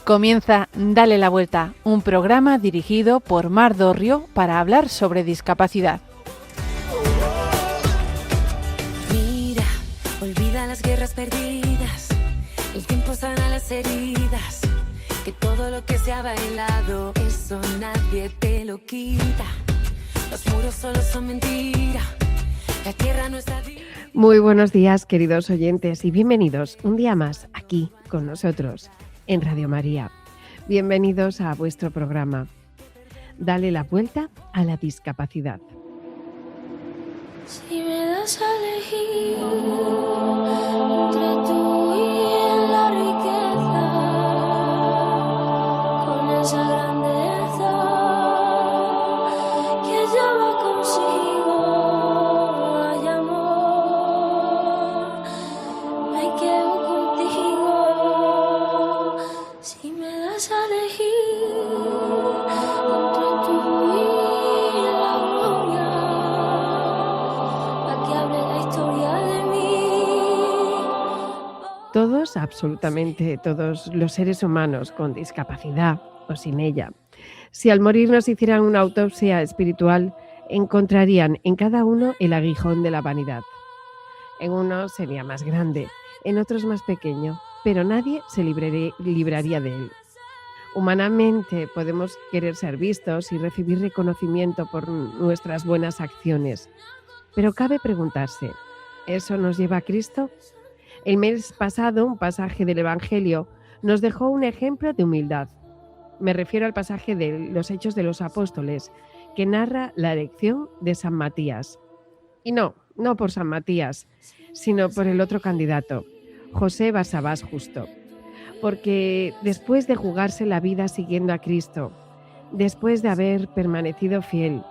Comienza Dale la Vuelta, un programa dirigido por Mar Dorrio para hablar sobre discapacidad. Mira, olvida las guerras perdidas, el tiempo sana las heridas, que todo lo que se ha bailado, eso nadie te lo quita. Los muros solo son mentira, la tierra no está viva. Muy buenos días, queridos oyentes, y bienvenidos un día más aquí con nosotros en Radio María. Bienvenidos a vuestro programa Dale la Vuelta a la Discapacidad. Si me das a elegir entre tú y la riqueza, con esa grandeza que lleva consigo, ay amor, me quedo contigo. Si me das a elegir entre tú y la gloria, Todos, absolutamente todos los seres humanos con discapacidad o sin ella, si al morir nos hicieran una autopsia espiritual, encontrarían en cada uno el aguijón de la vanidad. En unos sería más grande, en otros más pequeño, pero nadie se libraría de él. Humanamente podemos querer ser vistos y recibir reconocimiento por nuestras buenas acciones, pero cabe preguntarse, ¿eso nos lleva a Cristo? El mes pasado, un pasaje del Evangelio nos dejó un ejemplo de humildad. Me refiero al pasaje de los Hechos de los Apóstoles, que narra la elección de San Matías. Y no por San Matías, sino por el otro candidato, José Barsabás Justo. Porque después de jugarse la vida siguiendo a Cristo, después de haber permanecido fiel,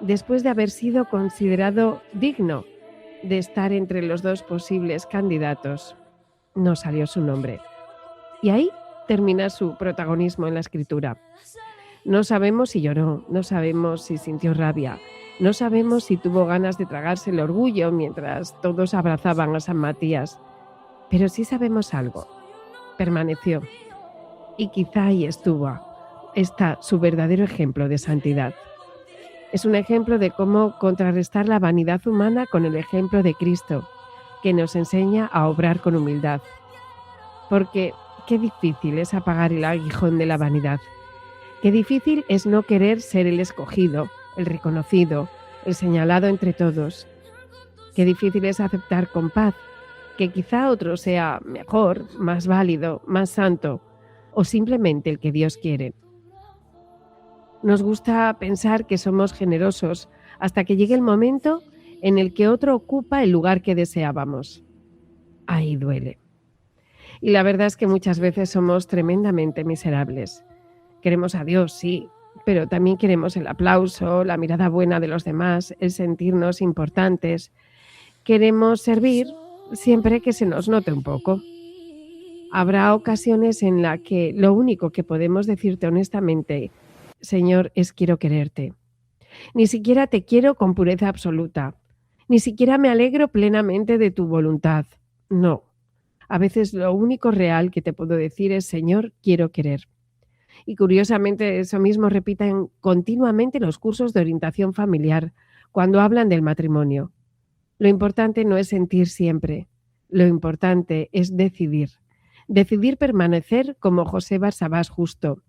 después de haber sido considerado digno de estar entre los dos posibles candidatos, no salió su nombre. Y ahí termina su protagonismo en la Escritura. No sabemos si lloró, no sabemos si sintió rabia, no sabemos si tuvo ganas de tragarse el orgullo mientras todos abrazaban a San Matías, pero sí sabemos algo. Permaneció. Y quizá ahí está su verdadero ejemplo de santidad. Es un ejemplo de cómo contrarrestar la vanidad humana con el ejemplo de Cristo, que nos enseña a obrar con humildad. Porque qué difícil es apagar el aguijón de la vanidad. Qué difícil es no querer ser el escogido, el reconocido, el señalado entre todos. Qué difícil es aceptar con paz que quizá otro sea mejor, más válido, más santo, o simplemente el que Dios quiere. Nos gusta pensar que somos generosos hasta que llegue el momento en el que otro ocupa el lugar que deseábamos. Ahí duele. Y la verdad es que muchas veces somos tremendamente miserables. Queremos a Dios, sí, pero también queremos el aplauso, la mirada buena de los demás, el sentirnos importantes. Queremos servir siempre que se nos note un poco. Habrá ocasiones en las que lo único que podemos decirte honestamente, Señor, es quiero quererte. Ni siquiera te quiero con pureza absoluta. Ni siquiera me alegro plenamente de tu voluntad. No. A veces lo único real que te puedo decir es, Señor, quiero querer. Y curiosamente eso mismo repiten continuamente los cursos de orientación familiar cuando hablan del matrimonio. Lo importante no es sentir siempre. Lo importante es decidir. Decidir permanecer como José Barsabás Justo.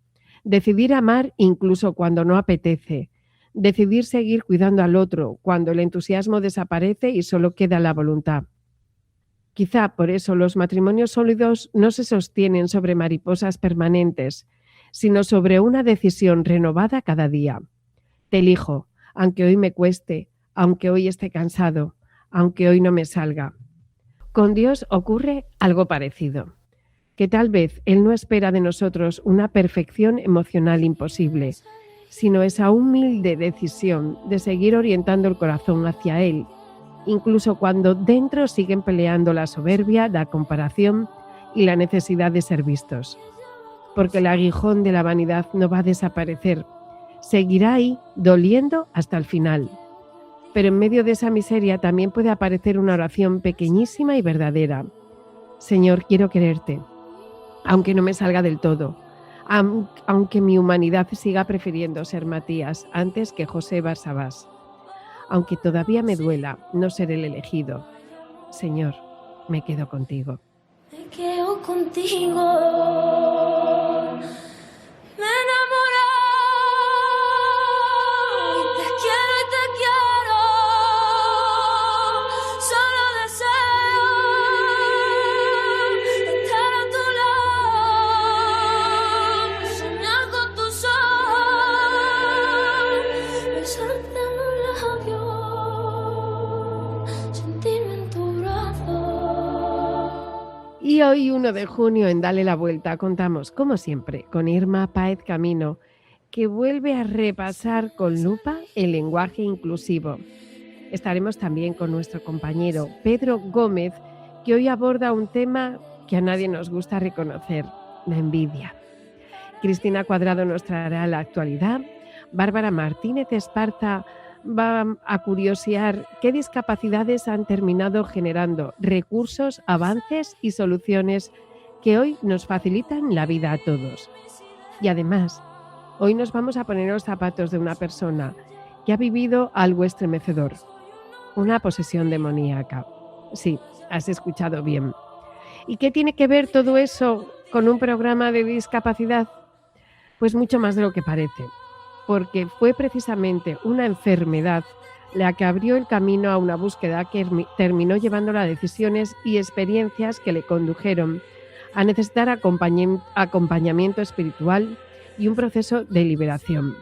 Decidir amar incluso cuando no apetece. Decidir seguir cuidando al otro cuando el entusiasmo desaparece y solo queda la voluntad. Quizá por eso los matrimonios sólidos no se sostienen sobre mariposas permanentes, sino sobre una decisión renovada cada día. Te elijo, aunque hoy me cueste, aunque hoy esté cansado, aunque hoy no me salga. Con Dios ocurre algo parecido. Que tal vez Él no espera de nosotros una perfección emocional imposible, sino esa humilde decisión de seguir orientando el corazón hacia Él, incluso cuando dentro siguen peleando la soberbia, la comparación y la necesidad de ser vistos. Porque el aguijón de la vanidad no va a desaparecer, seguirá ahí doliendo hasta el final. Pero en medio de esa miseria también puede aparecer una oración pequeñísima y verdadera. Señor, quiero quererte, aunque no me salga del todo, aunque mi humanidad siga prefiriendo ser Matías antes que José Barsabás. Aunque todavía me duela no ser el elegido, Señor, me quedo contigo. Me quedo contigo. Me enamoré y te quiero. Solo deseo estar a tu lado, soñar con tus ojos, besarte en los labios, sentirme en tu brazo. Y hoy, 1 de junio, en Dale la Vuelta, contamos, como siempre, con Irma Páez Camino, que vuelve a repasar con lupa el lenguaje inclusivo. Estaremos también con nuestro compañero Pedro Gómez, que hoy aborda un tema que a nadie nos gusta reconocer, la envidia. Cristina Cuadrado nos traerá la actualidad. Bárbara Martínez Esparza va a curiosear qué discapacidades han terminado generando recursos, avances y soluciones que hoy nos facilitan la vida a todos. Y además, hoy nos vamos a poner los zapatos de una persona que ha vivido algo estremecedor, una posesión demoníaca. Sí, has escuchado bien. ¿Y qué tiene que ver todo eso con un programa de discapacidad? Pues mucho más de lo que parece, porque fue precisamente una enfermedad la que abrió el camino a una búsqueda que terminó llevándola a decisiones y experiencias que le condujeron a necesitar acompañamiento espiritual y un proceso de liberación.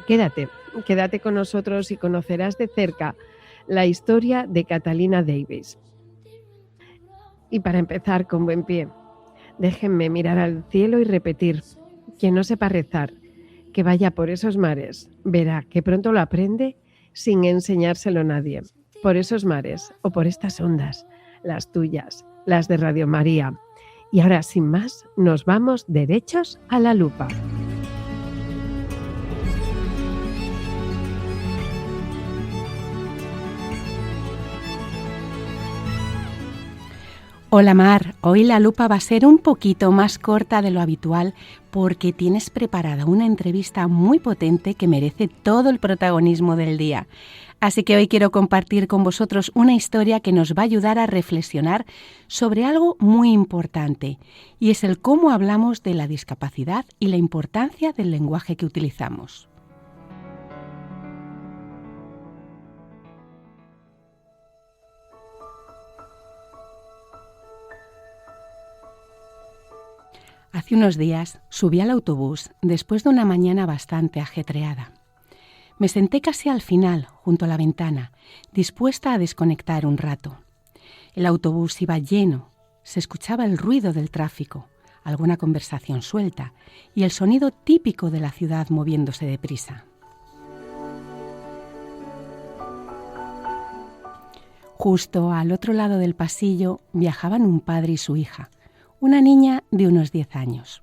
Quédate con nosotros y conocerás de cerca la historia de Catalina Davis. Y para empezar con buen pie, déjenme mirar al cielo y repetir: quien no sepa rezar, que vaya por esos mares, verá que pronto lo aprende sin enseñárselo a nadie. Por esos mares o por estas ondas, las tuyas, las de Radio María. Y ahora, sin más, nos vamos derechos a la lupa. Hola Mar, hoy la lupa va a ser un poquito más corta de lo habitual porque tienes preparada una entrevista muy potente que merece todo el protagonismo del día. Así que hoy quiero compartir con vosotros una historia que nos va a ayudar a reflexionar sobre algo muy importante, y es el cómo hablamos de la discapacidad y la importancia del lenguaje que utilizamos. Hace unos días subí al autobús después de una mañana bastante ajetreada. Me senté casi al final, junto a la ventana, dispuesta a desconectar un rato. El autobús iba lleno, se escuchaba el ruido del tráfico, alguna conversación suelta y el sonido típico de la ciudad moviéndose deprisa. Justo al otro lado del pasillo viajaban un padre y su hija, una niña de unos 10 años.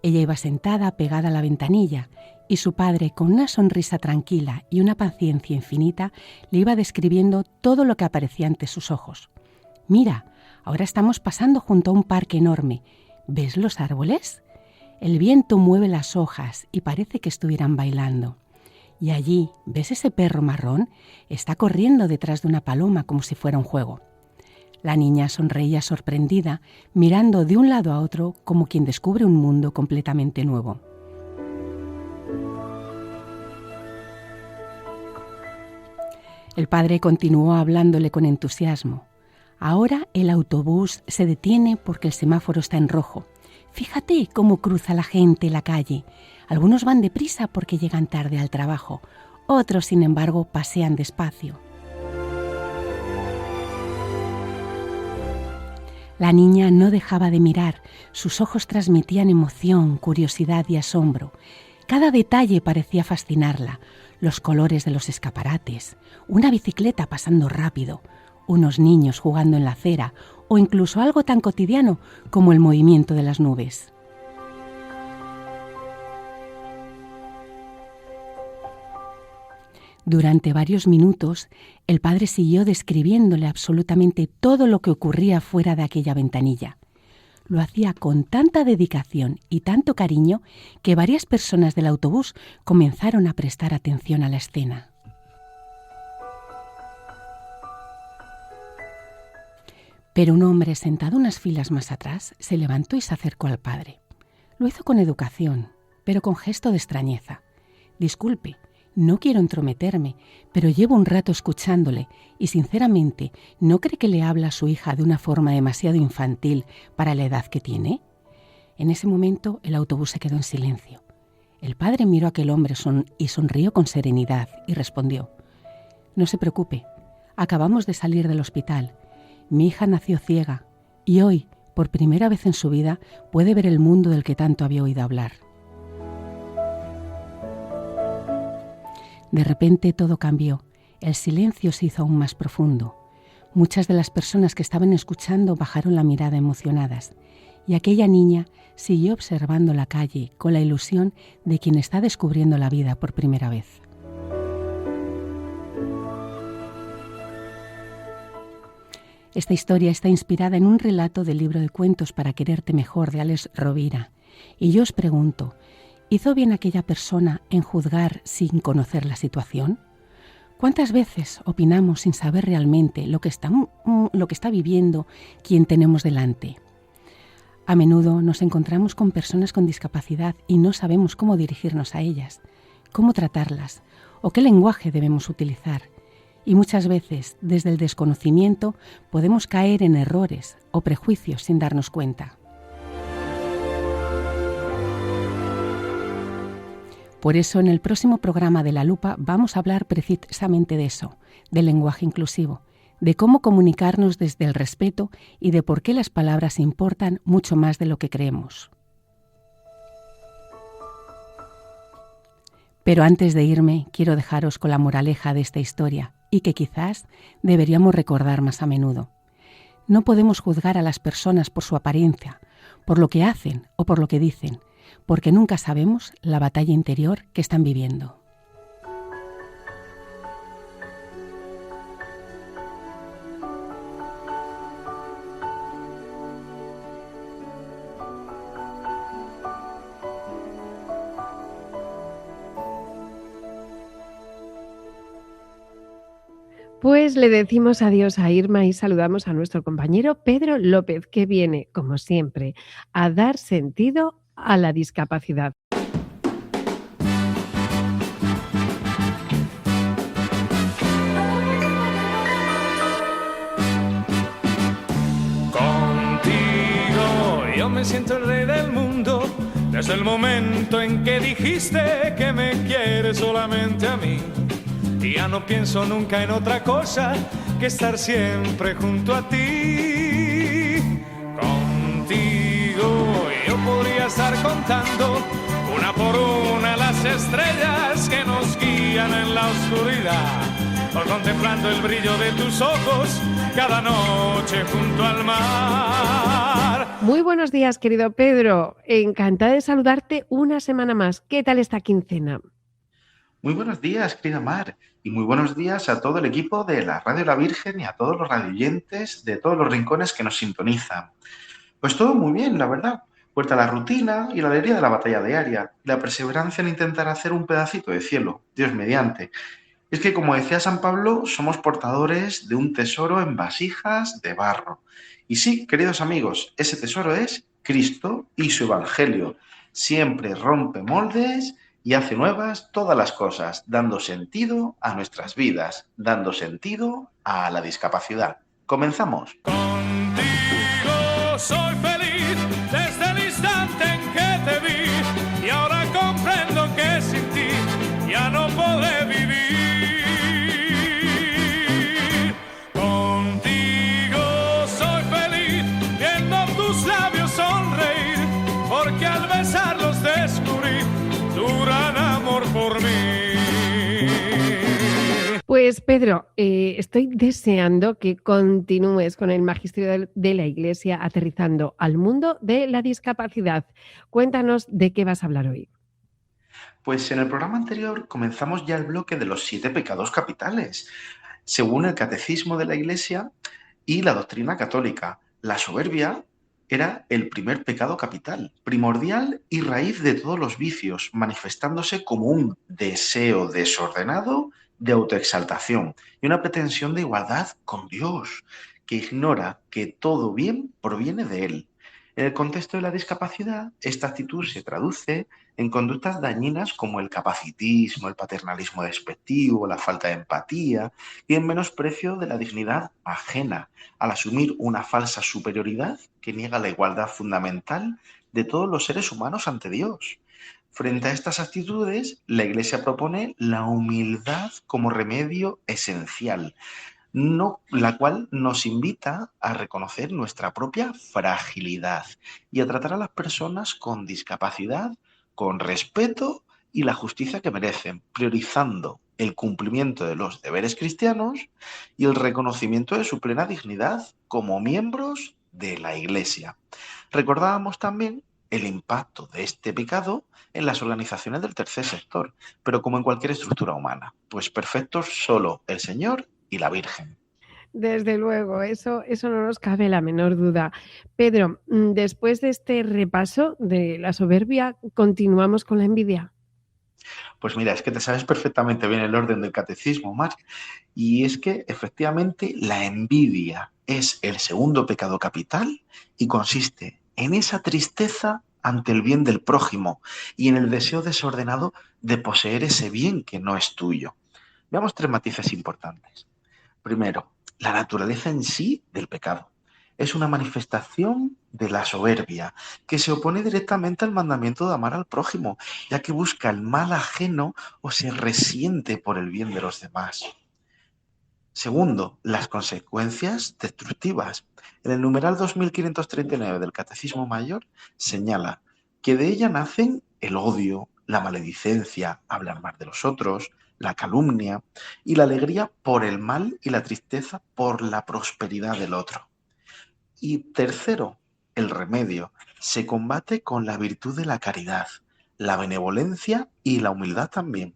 Ella iba sentada pegada a la ventanilla y su padre, con una sonrisa tranquila y una paciencia infinita, le iba describiendo todo lo que aparecía ante sus ojos. «Mira, ahora estamos pasando junto a un parque enorme. ¿Ves los árboles? El viento mueve las hojas y parece que estuvieran bailando. Y allí, ¿ves ese perro marrón? Está corriendo detrás de una paloma como si fuera un juego». La niña sonreía sorprendida, mirando de un lado a otro como quien descubre un mundo completamente nuevo. El padre continuó hablándole con entusiasmo. Ahora el autobús se detiene porque el semáforo está en rojo. Fíjate cómo cruza la gente la calle. Algunos van deprisa porque llegan tarde al trabajo. Otros, sin embargo, pasean despacio. La niña no dejaba de mirar. Sus ojos transmitían emoción, curiosidad y asombro. Cada detalle parecía fascinarla. Los colores de los escaparates, una bicicleta pasando rápido, unos niños jugando en la acera o incluso algo tan cotidiano como el movimiento de las nubes. Durante varios minutos, el padre siguió describiéndole absolutamente todo lo que ocurría fuera de aquella ventanilla. lo hacía con tanta dedicación y tanto cariño que varias personas del autobús comenzaron a prestar atención a la escena. Pero un hombre sentado unas filas más atrás se levantó y se acercó al padre. Lo hizo con educación, pero con gesto de extrañeza. «Disculpe, no quiero entrometerme, pero llevo un rato escuchándole y sinceramente, ¿no cree que le habla a su hija de una forma demasiado infantil para la edad que tiene?» En ese momento el autobús se quedó en silencio. El padre miró a aquel hombre y sonrió con serenidad y respondió: «No se preocupe, acabamos de salir del hospital. Mi hija nació ciega y hoy, por primera vez en su vida, puede ver el mundo del que tanto había oído hablar». De repente todo cambió. El silencio se hizo aún más profundo. Muchas de las personas que estaban escuchando bajaron la mirada emocionadas y aquella niña siguió observando la calle con la ilusión de quien está descubriendo la vida por primera vez. Esta historia está inspirada en un relato del libro de cuentos Para quererte mejor de Alex Rovira. Y yo os pregunto, ¿hizo bien aquella persona en juzgar sin conocer la situación? ¿Cuántas veces opinamos sin saber realmente lo que está viviendo quien tenemos delante? A menudo nos encontramos con personas con discapacidad y no sabemos cómo dirigirnos a ellas, cómo tratarlas o qué lenguaje debemos utilizar. Y muchas veces, desde el desconocimiento, podemos caer en errores o prejuicios sin darnos cuenta. Por eso, en el próximo programa de La Lupa vamos a hablar precisamente de eso, del lenguaje inclusivo, de cómo comunicarnos desde el respeto y de por qué las palabras importan mucho más de lo que creemos. Pero antes de irme, quiero dejaros con la moraleja de esta historia y que quizás deberíamos recordar más a menudo. No podemos juzgar a las personas por su apariencia, por lo que hacen o por lo que dicen, porque nunca sabemos la batalla interior que están viviendo. Pues le decimos adiós a Irma y saludamos a nuestro compañero Pedro López, que viene, como siempre, a dar sentido a la discapacidad. Contigo yo me siento el rey del mundo, desde el momento en que dijiste que me quieres solamente a mí. Y ya no pienso nunca en otra cosa que estar siempre junto a ti. Contigo yo podría estar contando una por una las estrellas que nos guían en la oscuridad, o contemplando el brillo de tus ojos cada noche junto al mar. Muy buenos días, querido Pedro. Encantada de saludarte una semana más. ¿Qué tal esta quincena? Muy buenos días, querida Mar, y muy buenos días a todo el equipo de la Radio La Virgen y a todos los radioyentes de todos los rincones que nos sintonizan. Pues todo muy bien, la verdad. Vuelta a la rutina y la alegría de la batalla diaria, y la perseverancia en intentar hacer un pedacito de cielo, Dios mediante. Es que, como decía San Pablo, somos portadores de un tesoro en vasijas de barro. Y sí, queridos amigos, ese tesoro es Cristo y su Evangelio. Siempre rompe moldes y hace nuevas todas las cosas, dando sentido a nuestras vidas, dando sentido a la discapacidad. ¿Comenzamos? Contigo soy feliz desde el instante en que te vi, y ahora comprendo que sin ti ya no podré vivir. Contigo soy feliz viendo tus labios sonreír, porque al besarlos descubrí tu gran amor por mí. Pues Pedro, estoy deseando que continúes con el magisterio de la Iglesia aterrizando al mundo de la discapacidad. Cuéntanos de qué vas a hablar hoy. Pues en el programa anterior comenzamos ya el bloque de los 7 pecados capitales, según el Catecismo de la Iglesia y la doctrina católica: la soberbia, Era el primer pecado capital, primordial y raíz de todos los vicios, manifestándose como un deseo desordenado de autoexaltación y una pretensión de igualdad con Dios, que ignora que todo bien proviene de Él. En el contexto de la discapacidad, esta actitud se traduce en conductas dañinas como el capacitismo, el paternalismo despectivo, la falta de empatía y el menosprecio de la dignidad ajena, al asumir una falsa superioridad que niega la igualdad fundamental de todos los seres humanos ante Dios. Frente a estas actitudes, la Iglesia propone la humildad como remedio esencial, la cual nos invita a reconocer nuestra propia fragilidad y a tratar a las personas con discapacidad con respeto y la justicia que merecen, priorizando el cumplimiento de los deberes cristianos y el reconocimiento de su plena dignidad como miembros de la Iglesia. Recordábamos también el impacto de este pecado en las organizaciones del tercer sector, pero como en cualquier estructura humana, pues perfectos solo el Señor y la Virgen. Desde luego, eso no nos cabe la menor duda. Pedro, después de este repaso de la soberbia, continuamos con la envidia. Pues mira, es que te sabes perfectamente bien el orden del catecismo, Marc, y es que efectivamente la envidia es el segundo pecado capital y consiste en esa tristeza ante el bien del prójimo y en el deseo desordenado de poseer ese bien que no es tuyo. Veamos tres matices importantes. Primero, la naturaleza en sí del pecado. Es una manifestación de la soberbia que se opone directamente al mandamiento de amar al prójimo, ya que busca el mal ajeno o se resiente por el bien de los demás. Segundo, las consecuencias destructivas. En el numeral 2539 del Catecismo Mayor señala que de ella nacen el odio, la maledicencia, hablar mal de los otros, la calumnia y la alegría por el mal y la tristeza por la prosperidad del otro. Y tercero, el remedio. Se combate con la virtud de la caridad, la benevolencia y la humildad también,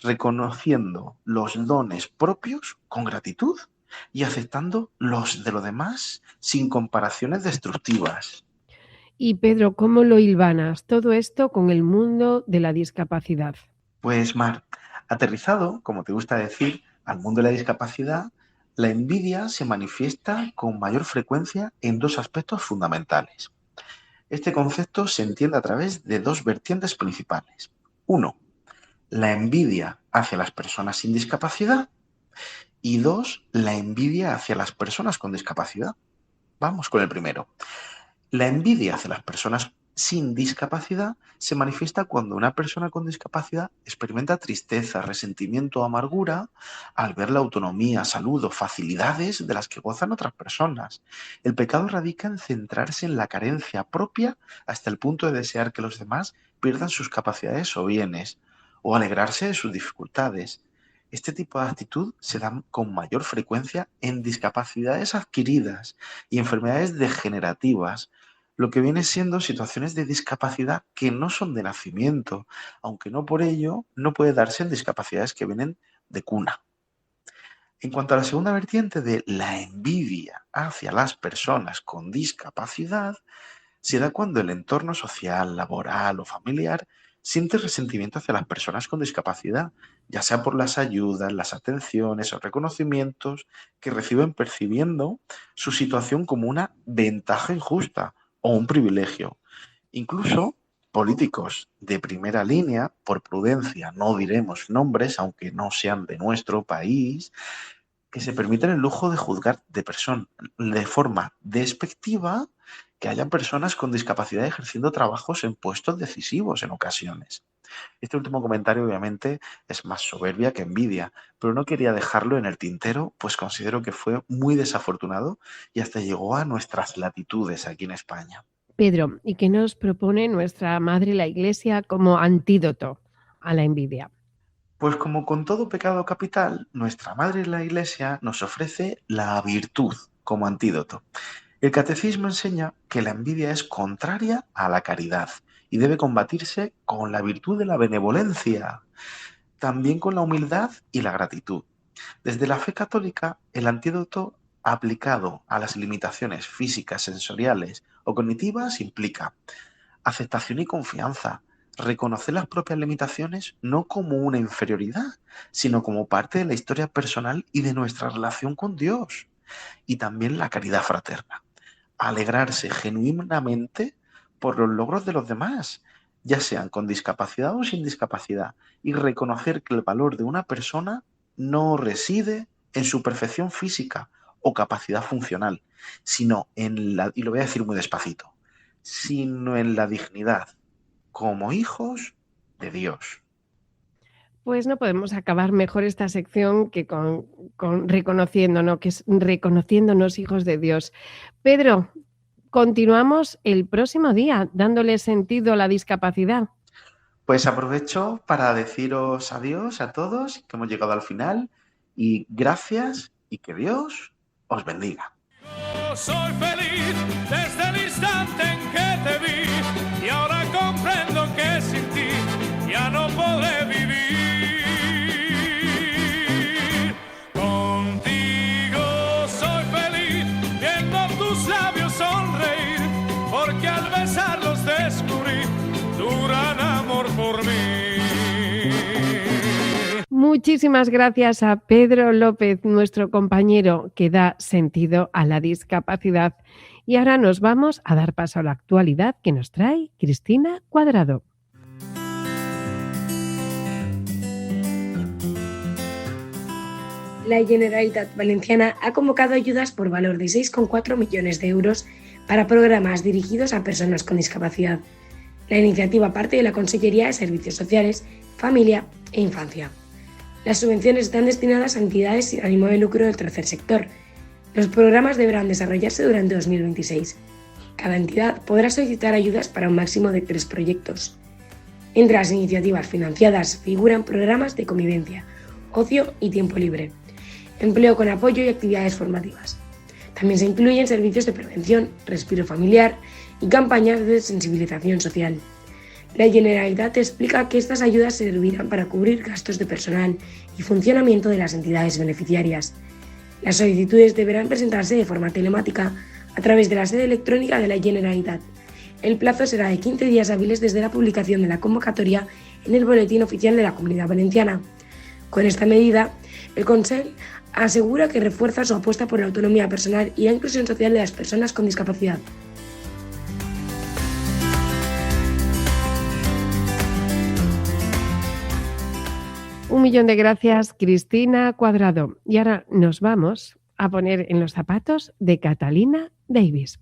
reconociendo los dones propios con gratitud y aceptando los de los demás sin comparaciones destructivas. Y Pedro, ¿cómo lo hilvanas todo esto con el mundo de la discapacidad? Pues Mar, aterrizado, como te gusta decir, al mundo de la discapacidad, la envidia se manifiesta con mayor frecuencia en dos aspectos fundamentales. Este concepto se entiende a través de dos vertientes principales. Uno, la envidia hacia las personas sin discapacidad y dos, la envidia hacia las personas con discapacidad. Vamos con el primero. La envidia hacia las personas sin discapacidad se manifiesta cuando una persona con discapacidad experimenta tristeza, resentimiento o amargura al ver la autonomía, salud o facilidades de las que gozan otras personas. El pecado radica en centrarse en la carencia propia hasta el punto de desear que los demás pierdan sus capacidades o bienes, o alegrarse de sus dificultades. Este tipo de actitud se da con mayor frecuencia en discapacidades adquiridas y enfermedades degenerativas, lo que viene siendo situaciones de discapacidad que no son de nacimiento, aunque no por ello no puede darse en discapacidades que vienen de cuna. En cuanto a la segunda vertiente de la envidia hacia las personas con discapacidad, se da cuando el entorno social, laboral o familiar siente resentimiento hacia las personas con discapacidad, ya sea por las ayudas, las atenciones o reconocimientos que reciben percibiendo su situación como una ventaja injusta o un privilegio. Incluso políticos de primera línea, por prudencia no diremos nombres, aunque no sean de nuestro país, que se permiten el lujo de juzgar de forma despectiva que haya personas con discapacidad ejerciendo trabajos en puestos decisivos en ocasiones. Este último comentario obviamente es más soberbia que envidia, pero no quería dejarlo en el tintero, pues considero que fue muy desafortunado y hasta llegó a nuestras latitudes aquí en España. Pedro, ¿y qué nos propone nuestra Madre la Iglesia como antídoto a la envidia? Pues como con todo pecado capital, nuestra Madre la Iglesia nos ofrece la virtud como antídoto. El catecismo enseña que la envidia es contraria a la caridad y debe combatirse con la virtud de la benevolencia, también con la humildad y la gratitud. Desde la fe católica, el antídoto aplicado a las limitaciones físicas, sensoriales o cognitivas implica aceptación y confianza, reconocer las propias limitaciones no como una inferioridad, sino como parte de la historia personal y de nuestra relación con Dios. Y también la caridad fraterna, alegrarse genuinamente por los logros de los demás, ya sean con discapacidad o sin discapacidad, y reconocer que el valor de una persona no reside en su perfección física o capacidad funcional, sino en la, y lo voy a decir muy despacito, sino en la dignidad como hijos de Dios. Pues no podemos acabar mejor esta sección que con reconociéndonos, que es reconociéndonos hijos de Dios. Pedro, continuamos el próximo día dándole sentido a la discapacidad. Pues aprovecho para deciros adiós a todos, que hemos llegado al final, y gracias y que Dios os bendiga. Yo soy feliz desde el instante en que te vi y ahora comprendo que sin ti ya no podré vivir. Contigo soy feliz viendo tus labios sonreír, porque al besarlos descubrí tu gran amor por mí. Muchísimas gracias a Pedro López, nuestro compañero que da sentido a la discapacidad. Y ahora nos vamos a dar paso a la actualidad que nos trae Cristina Cuadrado. La Generalitat Valenciana ha convocado ayudas por valor de 6,4 millones de euros para programas dirigidos a personas con discapacidad. La iniciativa parte de la Consellería de Servicios Sociales, Familia e Infancia. Las subvenciones están destinadas a entidades sin ánimo de lucro del tercer sector. Los programas deberán desarrollarse durante 2026. Cada entidad podrá solicitar ayudas para un máximo de 3 proyectos. Entre las iniciativas financiadas figuran programas de convivencia, ocio y tiempo libre, empleo con apoyo y actividades formativas. También se incluyen servicios de prevención, respiro familiar y campañas de sensibilización social. La Generalitat explica que estas ayudas servirán para cubrir gastos de personal y funcionamiento de las entidades beneficiarias. Las solicitudes deberán presentarse de forma telemática a través de la sede electrónica de la Generalitat. El plazo será de 15 días hábiles desde la publicación de la convocatoria en el Boletín Oficial de la Comunidad Valenciana. Con esta medida, el Consell asegura que refuerza su apuesta por la autonomía personal y la inclusión social de las personas con discapacidad. Un millón de gracias, Cristina Cuadrado. Y ahora nos vamos a poner en los zapatos de Catalina Davis.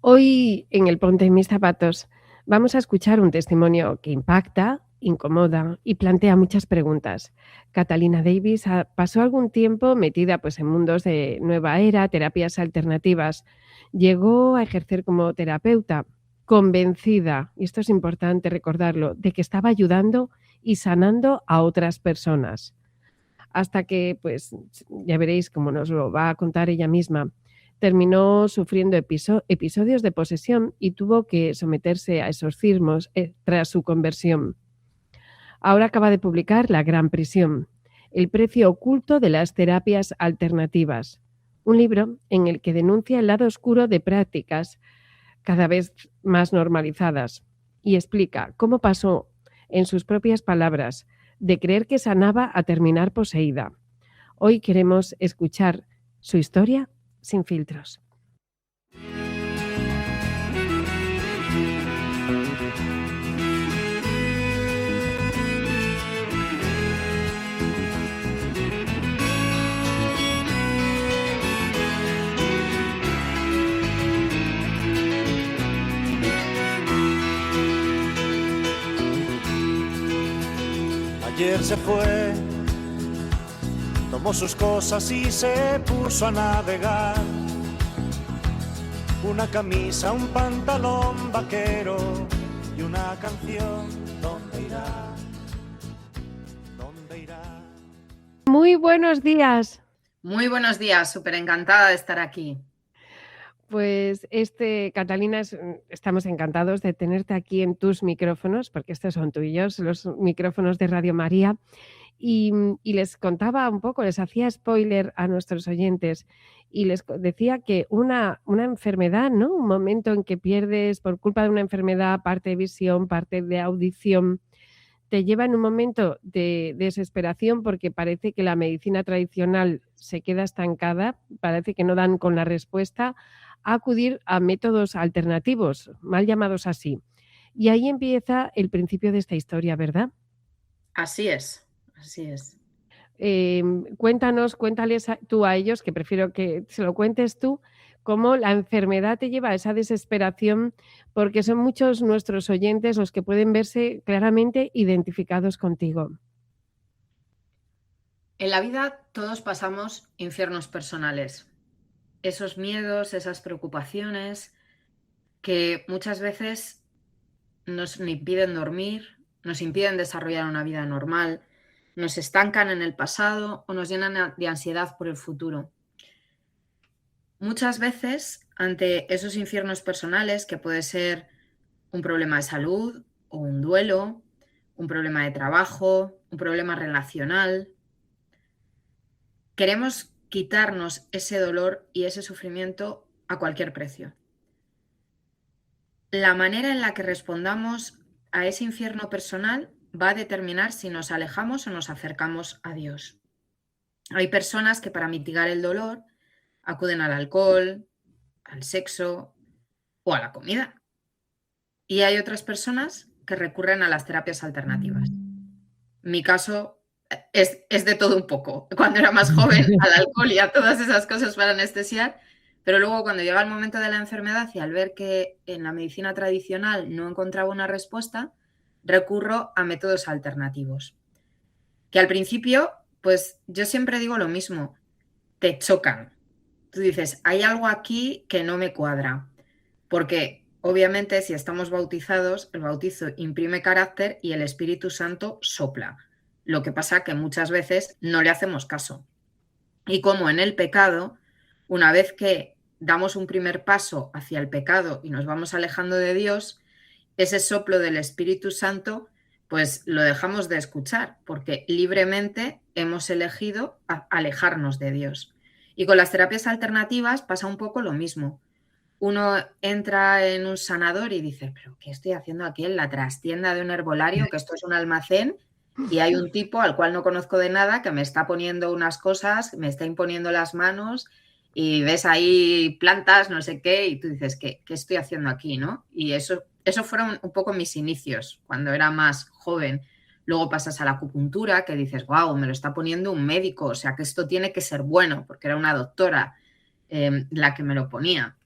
Hoy, en el Ponte en mis zapatos, vamos a escuchar un testimonio que impacta, incomoda y plantea muchas preguntas. Catalina Davis pasó algún tiempo metida en mundos de nueva era, terapias alternativas. Llegó a ejercer como terapeuta, convencida, y esto es importante recordarlo, de que estaba ayudando y sanando a otras personas. Hasta que, ya veréis cómo nos lo va a contar ella misma, terminó sufriendo episodios de posesión y tuvo que someterse a exorcismos tras su conversión. Ahora acaba de publicar La Gran Prisión, el precio oculto de las terapias alternativas, un libro en el que denuncia el lado oscuro de prácticas cada vez más normalizadas y explica cómo pasó, en sus propias palabras, de creer que sanaba a terminar poseída. Hoy queremos escuchar su historia sin filtros. Ayer se fue, tomó sus cosas y se puso a navegar. Una camisa, un pantalón vaquero y una canción. ¿Dónde irá? ¿Dónde irá? Muy buenos días. Muy buenos días, súper encantada de estar aquí. Pues Catalina, estamos encantados de tenerte aquí en tus micrófonos, porque estos son tuyos, los micrófonos de Radio María. Y les contaba un poco, les hacía spoiler a nuestros oyentes y les decía que una enfermedad, ¿no? Un momento en que pierdes por culpa de una enfermedad parte de visión, parte de audición, te lleva en un momento de desesperación porque parece que la medicina tradicional se queda estancada, parece que no dan con la respuesta, a acudir a métodos alternativos, mal llamados así. Y ahí empieza el principio de esta historia, ¿verdad? Así es, así es. Cuéntales tú a ellos, que prefiero que se lo cuentes tú, cómo la enfermedad te lleva a esa desesperación, porque son muchos nuestros oyentes los que pueden verse claramente identificados contigo. En la vida todos pasamos infiernos personales. Esos miedos, esas preocupaciones que muchas veces nos impiden dormir, nos impiden desarrollar una vida normal, nos estancan en el pasado o nos llenan de ansiedad por el futuro. Muchas veces, ante esos infiernos personales, que puede ser un problema de salud o un duelo, un problema de trabajo, un problema relacional, queremos quitarnos ese dolor y ese sufrimiento a cualquier precio. La manera en la que respondamos a ese infierno personal va a determinar si nos alejamos o nos acercamos a Dios. Hay personas que para mitigar el dolor acuden al alcohol, al sexo o a la comida. Y hay otras personas que recurren a las terapias alternativas. Mi caso es de todo un poco. Cuando era más joven, al alcohol y a todas esas cosas para anestesiar, pero luego cuando llega el momento de la enfermedad y al ver que en la medicina tradicional no encontraba una respuesta, recurro a métodos alternativos. Que al principio, pues yo siempre digo lo mismo, te chocan. Tú dices, hay algo aquí que no me cuadra, porque obviamente si estamos bautizados, el bautizo imprime carácter y el Espíritu Santo sopla. Lo que pasa que muchas veces no le hacemos caso. Y como en el pecado, una vez que damos un primer paso hacia el pecado y nos vamos alejando de Dios, ese soplo del Espíritu Santo, pues lo dejamos de escuchar, porque libremente hemos elegido alejarnos de Dios. Y con las terapias alternativas pasa un poco lo mismo. Uno entra en un sanador y dice, ¿pero qué estoy haciendo aquí en la trastienda de un herbolario? Que esto es un almacén y hay un tipo al cual no conozco de nada que me está poniendo unas cosas, me está imponiendo las manos y ves ahí plantas, no sé qué, y tú dices, ¿qué estoy haciendo aquí, no? Y eso fueron un poco mis inicios cuando era más joven. Luego pasas a la acupuntura, que dices, wow, me lo está poniendo un médico, o sea que esto tiene que ser bueno, porque era una doctora la que me lo ponía.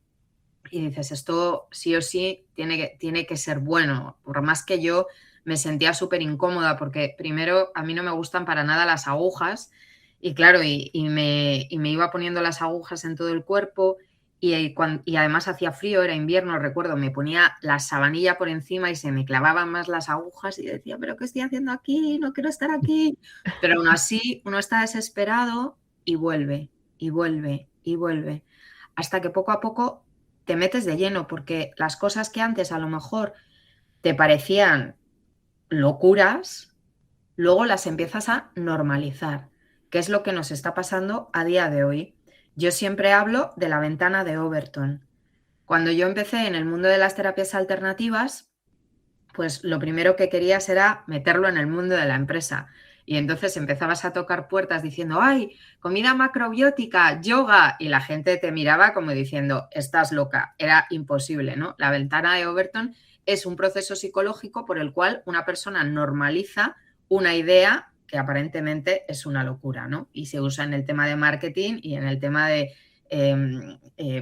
Y dices, esto sí o sí tiene que ser bueno, por más que yo me sentía súper incómoda, porque primero a mí no me gustan para nada las agujas, y claro, y me iba poniendo las agujas en todo el cuerpo, y además hacía frío, era invierno, recuerdo, me ponía la sabanilla por encima y se me clavaban más las agujas y decía, ¿pero qué estoy haciendo aquí? No quiero estar aquí. Pero aún así uno está desesperado y vuelve, y vuelve, y vuelve, hasta que poco a poco te metes de lleno, porque las cosas que antes a lo mejor te parecían locuras, luego las empiezas a normalizar, que es lo que nos está pasando a día de hoy. Yo siempre hablo de la ventana de Overton. Cuando yo empecé en el mundo de las terapias alternativas, pues lo primero que querías era meterlo en el mundo de la empresa. Y entonces empezabas a tocar puertas diciendo, ¡ay, comida macrobiótica, yoga! Y la gente te miraba como diciendo, estás loca. Era imposible, ¿no? La ventana de Overton es un proceso psicológico por el cual una persona normaliza una idea que aparentemente es una locura, ¿no? Y se usa en el tema de marketing y en el tema de,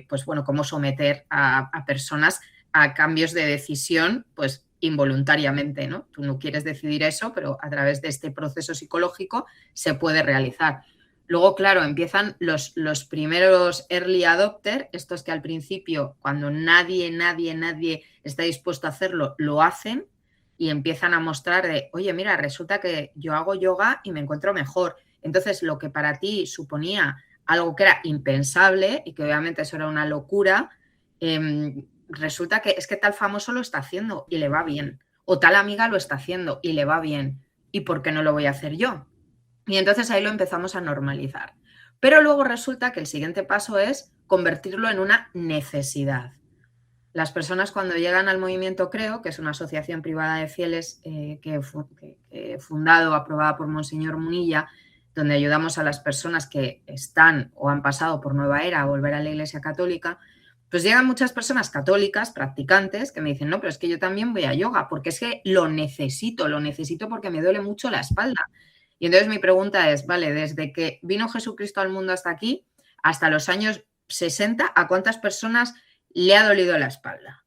pues bueno, cómo someter a personas a cambios de decisión, pues involuntariamente, ¿no? Tú no quieres decidir eso, pero a través de este proceso psicológico se puede realizar. Luego, claro, empiezan los primeros early adopter, estos que al principio, cuando nadie está dispuesto a hacerlo, lo hacen y empiezan a mostrar de, oye, mira, resulta que yo hago yoga y me encuentro mejor. Entonces, lo que para ti suponía algo que era impensable y que obviamente eso era una locura, resulta que es que tal famoso lo está haciendo y le va bien. O tal amiga lo está haciendo y le va bien. ¿Y por qué no lo voy a hacer yo? Y entonces ahí lo empezamos a normalizar. Pero luego resulta que el siguiente paso es convertirlo en una necesidad. Las personas cuando llegan al movimiento Creo, que es una asociación privada de fieles que he fundado, aprobada por Monseñor Munilla, donde ayudamos a las personas que están o han pasado por nueva era a volver a la Iglesia Católica, pues llegan muchas personas católicas, practicantes, que me dicen, no, pero es que yo también voy a yoga, porque es que lo necesito porque me duele mucho la espalda. Y entonces mi pregunta es, vale, desde que vino Jesucristo al mundo hasta aquí, hasta los años 60, ¿a cuántas personas le ha dolido la espalda?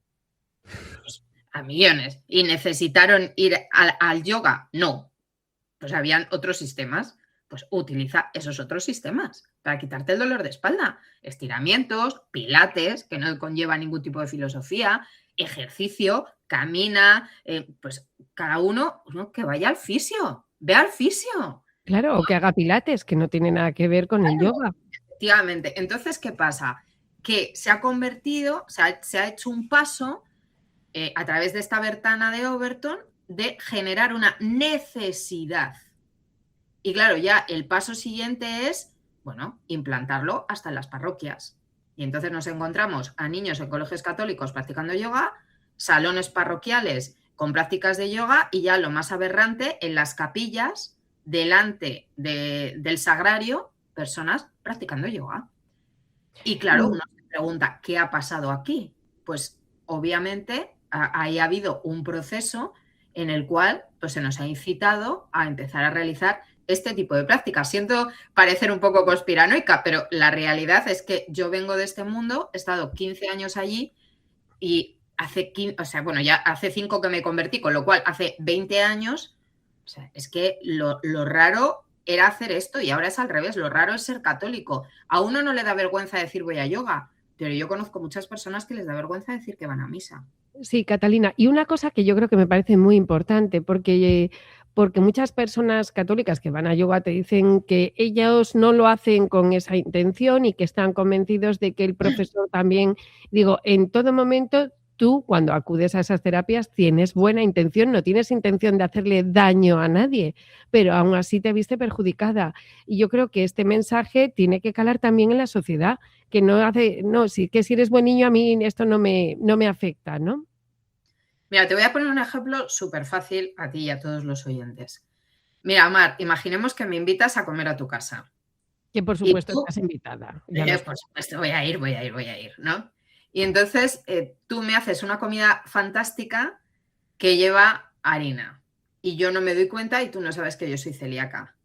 Pues a millones. ¿Y necesitaron ir al yoga? No. Pues habían otros sistemas. Pues utiliza esos otros sistemas para quitarte el dolor de espalda. Estiramientos, pilates, que no conlleva ningún tipo de filosofía, ejercicio, camina, pues cada uno que vaya al fisio, ve al fisio. Claro, o que haga pilates, que no tiene nada que ver con el yoga. Efectivamente. Entonces, ¿qué pasa? Que se ha convertido, se ha hecho un paso a través de esta Bertana de Overton de generar una necesidad. Y claro, ya el paso siguiente es, bueno, implantarlo hasta en las parroquias. Y entonces nos encontramos a niños en colegios católicos practicando yoga, salones parroquiales con prácticas de yoga y ya lo más aberrante, en las capillas, delante del sagrario, personas practicando yoga. Y claro, uno se pregunta, ¿qué ha pasado aquí? Pues obviamente ahí ha habido un proceso en el cual pues, se nos ha incitado a empezar a realizar este tipo de prácticas. Siento parecer un poco conspiranoica, pero la realidad es que yo vengo de este mundo, he estado 15 años allí y hace 5 que me convertí, con lo cual hace 20 años, o sea, es que lo raro era hacer esto y ahora es al revés, lo raro es ser católico. A uno no le da vergüenza decir voy a yoga, pero yo conozco muchas personas que les da vergüenza decir que van a misa. Sí, Catalina, y una cosa que yo creo que me parece muy importante, porque muchas personas católicas que van a yoga te dicen que ellos no lo hacen con esa intención y que están convencidos de que el profesor también, digo, en todo momento tú cuando acudes a esas terapias tienes buena intención, no tienes intención de hacerle daño a nadie, pero aún así te viste perjudicada. Y yo creo que este mensaje tiene que calar también en la sociedad, que si eres buen niño a mí esto no me afecta, ¿no? Mira, te voy a poner un ejemplo súper fácil a ti y a todos los oyentes. Mira, Mar, imaginemos que me invitas a comer a tu casa. Que por supuesto estás invitada. Por supuesto, voy a ir, ¿no? Y entonces tú me haces una comida fantástica que lleva harina y yo no me doy cuenta y tú no sabes que yo soy celíaca.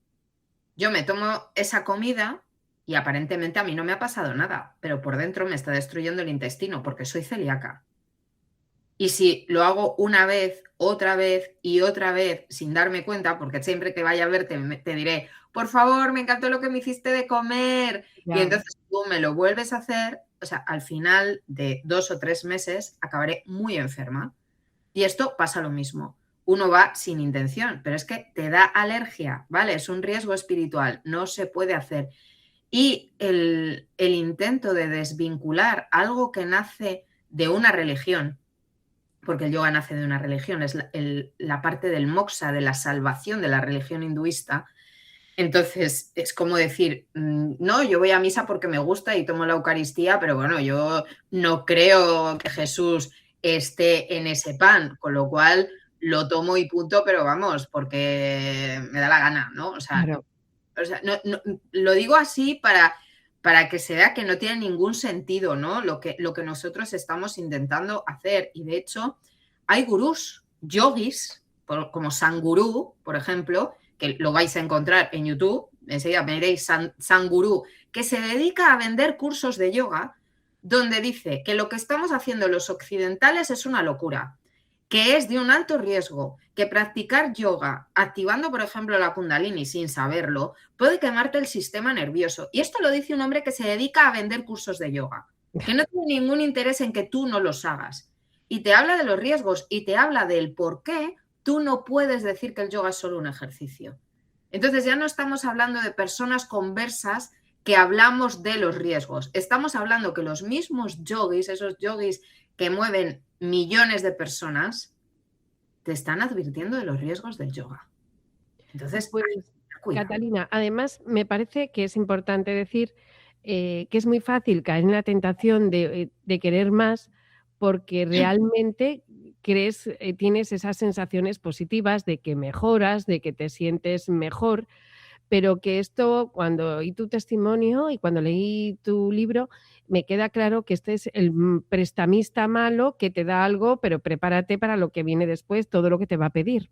Yo me tomo esa comida y aparentemente a mí no me ha pasado nada, pero por dentro me está destruyendo el intestino porque soy celíaca. Y si lo hago una vez, otra vez y otra vez sin darme cuenta, porque siempre que vaya a verte te diré, por favor, me encantó lo que me hiciste de comer. Ya. Y entonces tú me lo vuelves a hacer, o sea, al final de 2 o 3 meses acabaré muy enferma. Y esto pasa lo mismo. Uno va sin intención, pero es que te da alergia, ¿vale? Es un riesgo espiritual, no se puede hacer. Y el intento de desvincular algo que nace de una religión, porque el yoga nace de una religión, es la parte del moksha, de la salvación de la religión hinduista. Entonces, es como decir, no, yo voy a misa porque me gusta y tomo la Eucaristía, pero bueno, yo no creo que Jesús esté en ese pan, con lo cual lo tomo y punto, pero vamos, porque me da la gana, ¿no? O sea, claro. No, lo digo así para que se vea que no tiene ningún sentido, ¿no? Lo que nosotros estamos intentando hacer. Y de hecho, hay gurús, yogis, como Sanguru, por ejemplo, que lo vais a encontrar en YouTube, enseguida veréis Sanguru, que se dedica a vender cursos de yoga, donde dice que lo que estamos haciendo los occidentales es una locura, que es de un alto riesgo, que practicar yoga, activando, por ejemplo, la Kundalini sin saberlo, puede quemarte el sistema nervioso. Y esto lo dice un hombre que se dedica a vender cursos de yoga, que no tiene ningún interés en que tú no los hagas. Y te habla de los riesgos y te habla del por qué tú no puedes decir que el yoga es solo un ejercicio. Entonces ya no estamos hablando de personas conversas que hablamos de los riesgos. Estamos hablando que los mismos yogis, esos yogis que mueven millones de personas, te están advirtiendo de los riesgos del yoga. Entonces, pues, cuidado. Catalina, además me parece que es importante decir que es muy fácil caer en la tentación de querer más porque realmente tienes esas sensaciones positivas de que mejoras, de que te sientes mejor, pero que esto, cuando oí tu testimonio y cuando leí tu libro, me queda claro que este es el prestamista malo que te da algo, pero prepárate para lo que viene después, todo lo que te va a pedir.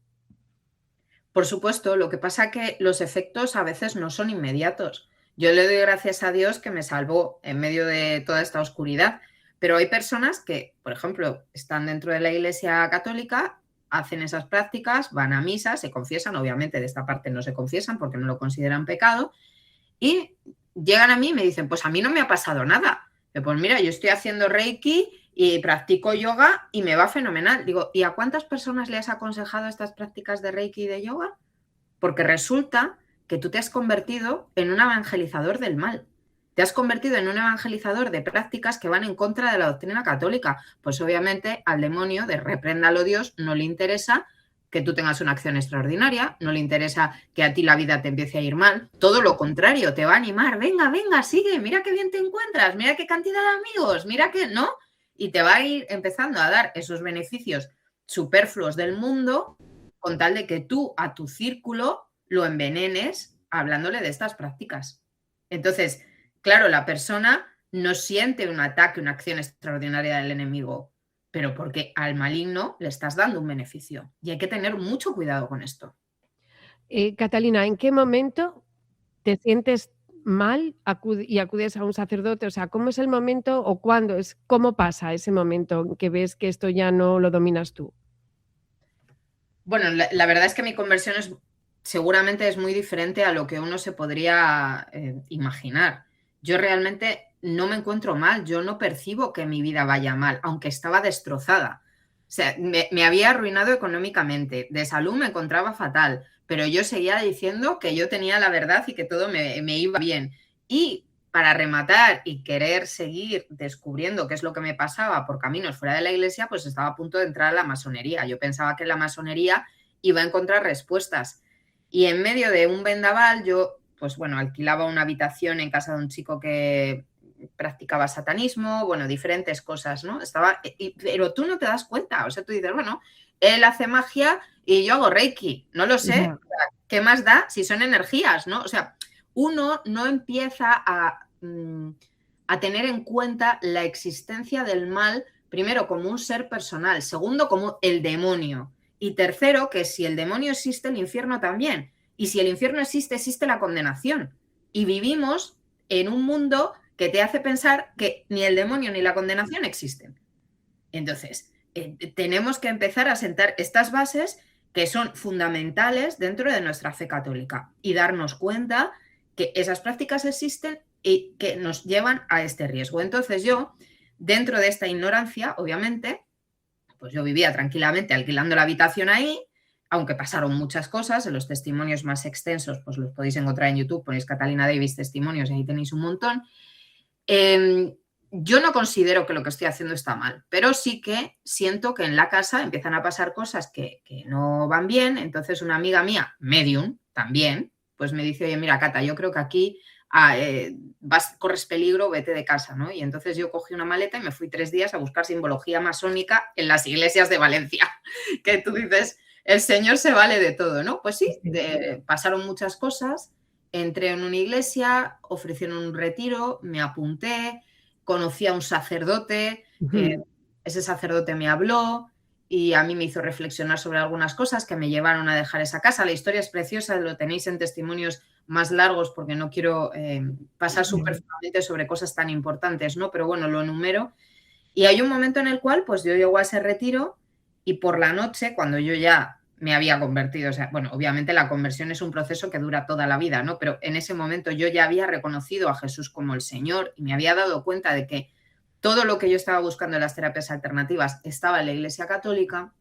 Por supuesto, lo que pasa que los efectos a veces no son inmediatos. Yo le doy gracias a Dios que me salvó en medio de toda esta oscuridad, pero hay personas que, por ejemplo, están dentro de la Iglesia Católica, hacen esas prácticas, van a misa, se confiesan, obviamente de esta parte no se confiesan porque no lo consideran pecado, y llegan a mí y me dicen, pues a mí no me ha pasado nada. Pues mira, yo estoy haciendo Reiki y practico yoga y me va fenomenal. Digo, ¿y a cuántas personas le has aconsejado estas prácticas de Reiki y de yoga? Porque resulta que tú te has convertido en un evangelizador del mal. Te has convertido en un evangelizador de prácticas que van en contra de la doctrina católica. Pues obviamente al demonio de repréndalo Dios no le interesa que tú tengas una acción extraordinaria, no le interesa que a ti la vida te empiece a ir mal, todo lo contrario, te va a animar, venga, venga, sigue, mira qué bien te encuentras, mira qué cantidad de amigos, mira qué, ¿no? Y te va a ir empezando a dar esos beneficios superfluos del mundo con tal de que tú a tu círculo lo envenenes hablándole de estas prácticas. Entonces, claro, la persona no siente un ataque, una acción extraordinaria del enemigo, pero porque al maligno le estás dando un beneficio. Y hay que tener mucho cuidado con esto. Catalina, ¿en qué momento te sientes mal y acudes a un sacerdote? O sea, ¿cómo es el momento o cómo pasa ese momento en que ves que esto ya no lo dominas tú? Bueno, la verdad es que mi conversión seguramente es muy diferente a lo que uno se podría imaginar. Yo realmente no me encuentro mal, yo no percibo que mi vida vaya mal, aunque estaba destrozada. O sea, me había arruinado económicamente, de salud me encontraba fatal, pero yo seguía diciendo que yo tenía la verdad y que todo me iba bien. Y para rematar y querer seguir descubriendo qué es lo que me pasaba por caminos fuera de la iglesia, pues estaba a punto de entrar a la masonería. Yo pensaba que en la masonería iba a encontrar respuestas. Y en medio de un vendaval, yo, pues bueno, alquilaba una habitación en casa de un chico que practicaba satanismo, bueno, diferentes cosas, ¿no? Pero tú no te das cuenta, o sea, tú dices, bueno, él hace magia y yo hago Reiki, no lo sé, o sea, ¿qué más da si son energías, ¿no? O sea, uno no empieza a tener en cuenta la existencia del mal, primero como un ser personal, segundo como el demonio, y tercero que si el demonio existe, el infierno también, y si el infierno existe, existe la condenación, y vivimos en un mundo que te hace pensar que ni el demonio ni la condenación existen. Entonces, tenemos que empezar a sentar estas bases que son fundamentales dentro de nuestra fe católica y darnos cuenta que esas prácticas existen y que nos llevan a este riesgo. Entonces yo, dentro de esta ignorancia, obviamente, pues yo vivía tranquilamente alquilando la habitación ahí, aunque pasaron muchas cosas. En los testimonios más extensos, pues los podéis encontrar en YouTube, ponéis Catalina Davis testimonios y ahí tenéis un montón. Yo no considero que lo que estoy haciendo está mal, pero sí que siento que en la casa empiezan a pasar cosas que no van bien. Entonces una amiga mía, medium, también, pues me dice, oye, mira, Cata, yo creo que aquí corres peligro, vete de casa, ¿no? Y entonces yo cogí una maleta y me fui 3 días a buscar simbología masónica en las iglesias de Valencia, que tú dices, el Señor se vale de todo, ¿no? Pues sí, pasaron muchas cosas. Entré en una iglesia, ofrecieron un retiro, me apunté, conocí a un sacerdote, ese sacerdote me habló y a mí me hizo reflexionar sobre algunas cosas que me llevaron a dejar esa casa. La historia es preciosa, lo tenéis en testimonios más largos porque no quiero pasar superficialmente sobre cosas tan importantes, ¿no? Pero bueno, lo enumero. Y hay un momento en el cual pues yo llego a ese retiro y por la noche, cuando yo ya me había convertido, o sea, bueno, obviamente la conversión es un proceso que dura toda la vida, ¿no? Pero en ese momento yo ya había reconocido a Jesús como el Señor y me había dado cuenta de que todo lo que yo estaba buscando en las terapias alternativas estaba en la Iglesia Católica.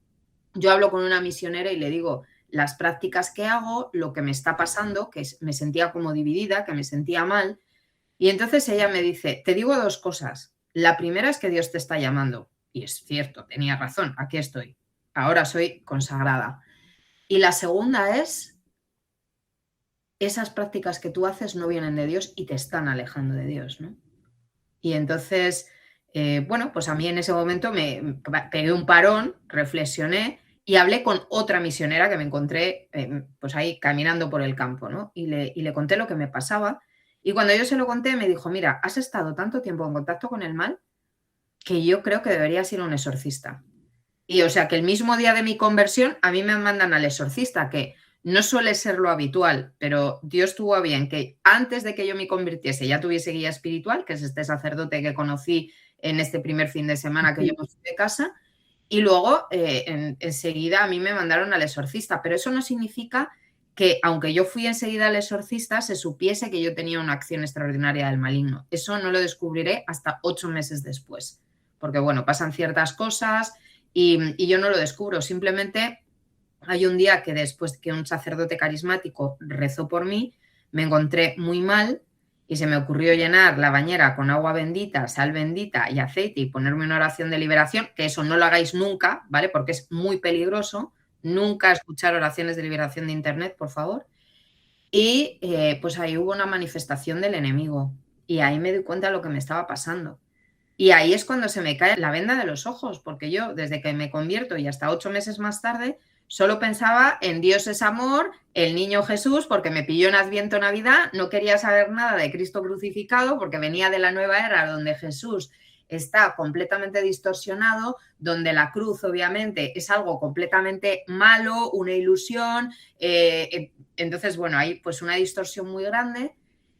Yo hablo con una misionera y le digo las prácticas que hago, lo que me está pasando, que me sentía como dividida, que me sentía mal. Y entonces ella me dice, te digo 2 cosas. La primera es que Dios te está llamando. Y es cierto, tenía razón, aquí estoy. Ahora soy consagrada. Y la segunda es, esas prácticas que tú haces no vienen de Dios y te están alejando de Dios, ¿no? Y entonces, bueno, pues a mí en ese momento me pegué un parón, reflexioné y hablé con otra misionera que me encontré pues ahí caminando por el campo, ¿no? Y le conté lo que me pasaba. Y cuando yo se lo conté, me dijo, mira, has estado tanto tiempo en contacto con el mal que yo creo que deberías ir a un exorcista. Y o sea, que el mismo día de mi conversión a mí me mandan al exorcista, que no suele ser lo habitual, pero Dios tuvo a bien que antes de que yo me convirtiese ya tuviese guía espiritual, que es este sacerdote que conocí en este primer fin de semana que yo me fui de casa, y luego enseguida a mí me mandaron al exorcista, pero eso no significa que aunque yo fui enseguida al exorcista se supiese que yo tenía una acción extraordinaria del maligno. Eso no lo descubriré hasta 8 meses después, porque bueno, pasan ciertas cosas y yo no lo descubro, simplemente hay un día que después que un sacerdote carismático rezó por mí, me encontré muy mal y se me ocurrió llenar la bañera con agua bendita, sal bendita y aceite y ponerme una oración de liberación, que eso no lo hagáis nunca, ¿vale? Porque es muy peligroso. Nunca escuchar oraciones de liberación de internet, por favor. Y pues ahí hubo una manifestación del enemigo y ahí me di cuenta de lo que me estaba pasando. Y ahí es cuando se me cae la venda de los ojos, porque yo desde que me convierto y hasta 8 meses más tarde solo pensaba en Dios es amor, el niño Jesús, porque me pilló en Adviento Navidad, no quería saber nada de Cristo crucificado porque venía de la nueva era donde Jesús está completamente distorsionado, donde la cruz obviamente es algo completamente malo, una ilusión. Entonces, bueno, hay pues una distorsión muy grande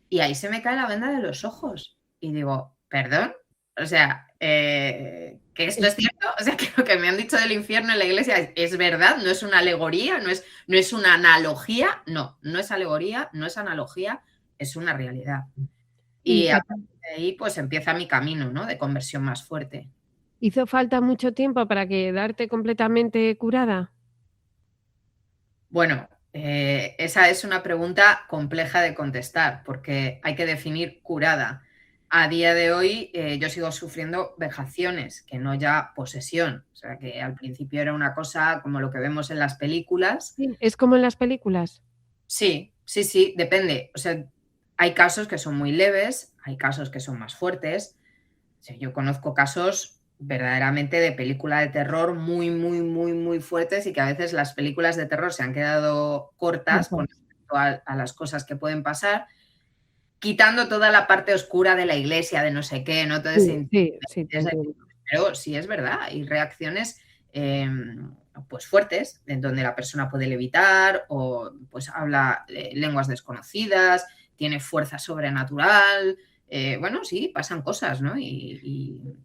y ahí se me cae la venda de los ojos y digo, ¿perdón? O sea, que esto es cierto, o sea, que lo que me han dicho del infierno en la iglesia es verdad, no es una alegoría, no es una analogía, no es alegoría, no es analogía, es una realidad. Y a partir de ahí pues empieza mi camino, ¿no? De conversión más fuerte. ¿Hizo falta mucho tiempo para quedarte completamente curada? Bueno, esa es una pregunta compleja de contestar porque hay que definir curada. A día de hoy yo sigo sufriendo vejaciones, que no ya posesión. O sea, que al principio era una cosa como lo que vemos en las películas. Sí, ¿es como en las películas? Sí, depende. O sea, hay casos que son muy leves, hay casos que son más fuertes. O sea, yo conozco casos verdaderamente de película de terror muy, muy, muy, muy fuertes y que a veces las películas de terror se han quedado cortas con respecto a las cosas que pueden pasar, quitando toda la parte oscura de la iglesia, de no sé qué, ¿no? Todo ese Sí, pero sí es verdad, hay reacciones pues fuertes, en donde la persona puede levitar o pues habla lenguas desconocidas, tiene fuerza sobrenatural. Bueno, sí, pasan cosas, ¿no?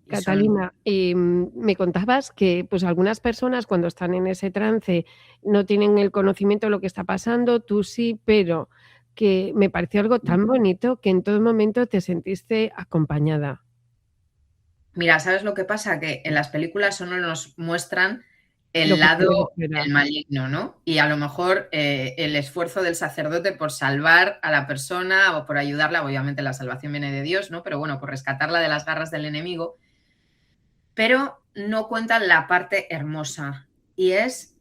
Catalina, me contabas que pues algunas personas cuando están en ese trance no tienen el conocimiento de lo que está pasando, tú sí, pero que me pareció algo tan bonito que en todo momento te sentiste acompañada. Mira, ¿sabes lo que pasa? Que en las películas solo nos muestran el lado del maligno, ¿no? Y a lo mejor el esfuerzo del sacerdote por salvar a la persona o por ayudarla, obviamente la salvación viene de Dios, ¿no? Pero bueno, por rescatarla de las garras del enemigo. Pero no cuentan la parte hermosa y es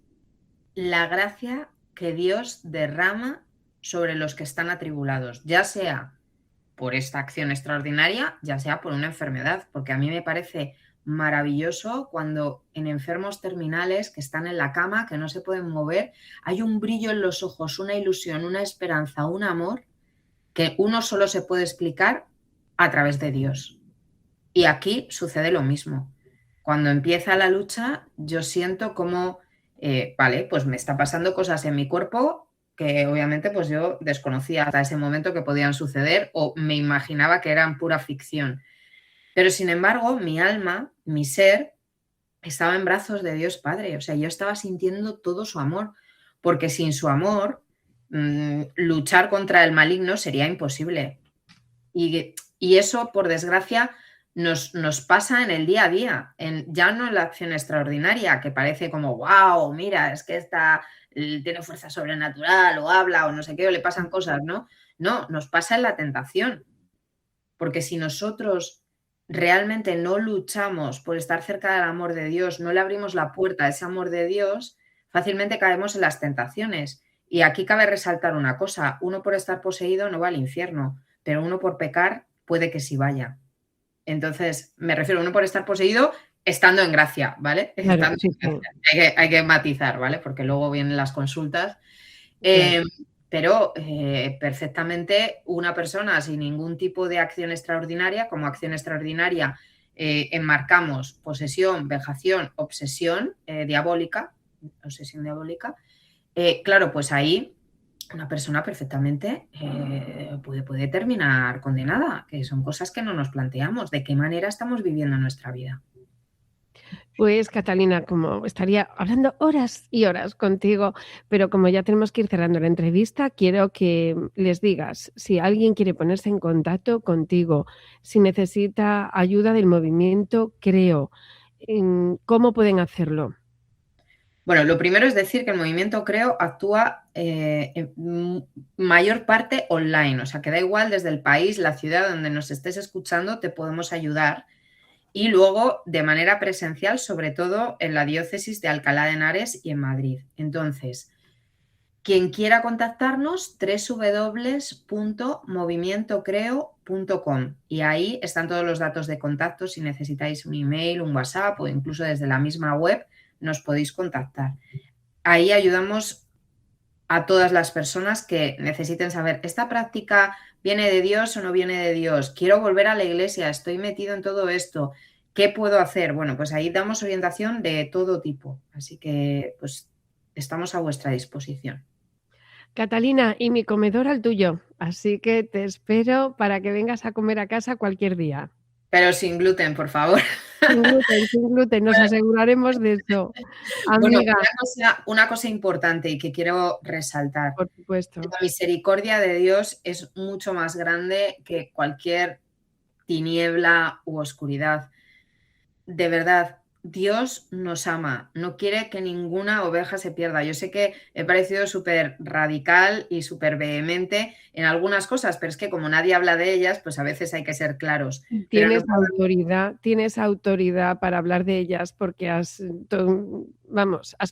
la gracia que Dios derrama sobre los que están atribulados, ya sea por esta acción extraordinaria, ya sea por una enfermedad, porque a mí me parece maravilloso cuando en enfermos terminales que están en la cama, que no se pueden mover, hay un brillo en los ojos, una ilusión, una esperanza, un amor que uno solo se puede explicar a través de Dios. Y aquí sucede lo mismo. Cuando empieza la lucha, yo siento como, vale, pues me está pasando cosas en mi cuerpo que obviamente pues yo desconocía hasta ese momento que podían suceder o me imaginaba que eran pura ficción. Pero sin embargo, mi alma, mi ser, estaba en brazos de Dios Padre. O sea, yo estaba sintiendo todo su amor, porque sin su amor, luchar contra el maligno sería imposible. Y eso, por desgracia, nos pasa en el día a día, ya no en la acción extraordinaria, que parece como, wow, mira, es que tiene fuerza sobrenatural o habla o no sé qué, o le pasan cosas, ¿no? No, nos pasa en la tentación. Porque si nosotros realmente no luchamos por estar cerca del amor de Dios, no le abrimos la puerta a ese amor de Dios, fácilmente caemos en las tentaciones. Y aquí cabe resaltar una cosa, uno por estar poseído no va al infierno, pero uno por pecar puede que sí vaya. Entonces, me refiero a uno por estar poseído estando en gracia, ¿vale? Claro, sí, sí. Hay que matizar, ¿vale? Porque luego vienen las consultas. Claro. Pero perfectamente una persona sin ningún tipo de acción extraordinaria, como acción extraordinaria enmarcamos posesión, vejación, obsesión diabólica, claro, pues ahí una persona perfectamente puede terminar condenada, que son cosas que no nos planteamos, de qué manera estamos viviendo nuestra vida. Pues Catalina, como estaría hablando horas y horas contigo, pero como ya tenemos que ir cerrando la entrevista, quiero que les digas si alguien quiere ponerse en contacto contigo, si necesita ayuda del movimiento Creo, ¿cómo pueden hacerlo? Bueno, lo primero es decir que el movimiento Creo actúa en mayor parte online, o sea que da igual desde el país, la ciudad donde nos estés escuchando, te podemos ayudar. Y luego de manera presencial, sobre todo en la diócesis de Alcalá de Henares y en Madrid. Entonces, quien quiera contactarnos, www.movimientocreo.com, y ahí están todos los datos de contacto. Si necesitáis un email, un WhatsApp o incluso desde la misma web, nos podéis contactar. Ahí ayudamos a todas las personas que necesiten saber, ¿esta práctica viene de Dios o no viene de Dios? Quiero volver a la iglesia, estoy metido en todo esto, ¿qué puedo hacer? Bueno, pues ahí damos orientación de todo tipo, así que pues estamos a vuestra disposición. Catalina, y mi comedor al tuyo, así que te espero para que vengas a comer a casa cualquier día. Pero sin gluten, por favor. Sin gluten, nos aseguraremos de eso. Amiga. Bueno, una cosa importante y que quiero resaltar. Por supuesto. La misericordia de Dios es mucho más grande que cualquier tiniebla u oscuridad. De verdad, Dios nos ama, no quiere que ninguna oveja se pierda. Yo sé que he parecido súper radical y súper vehemente en algunas cosas, pero es que como nadie habla de ellas, pues a veces hay que ser claros. Tienes autoridad para hablar de ellas porque has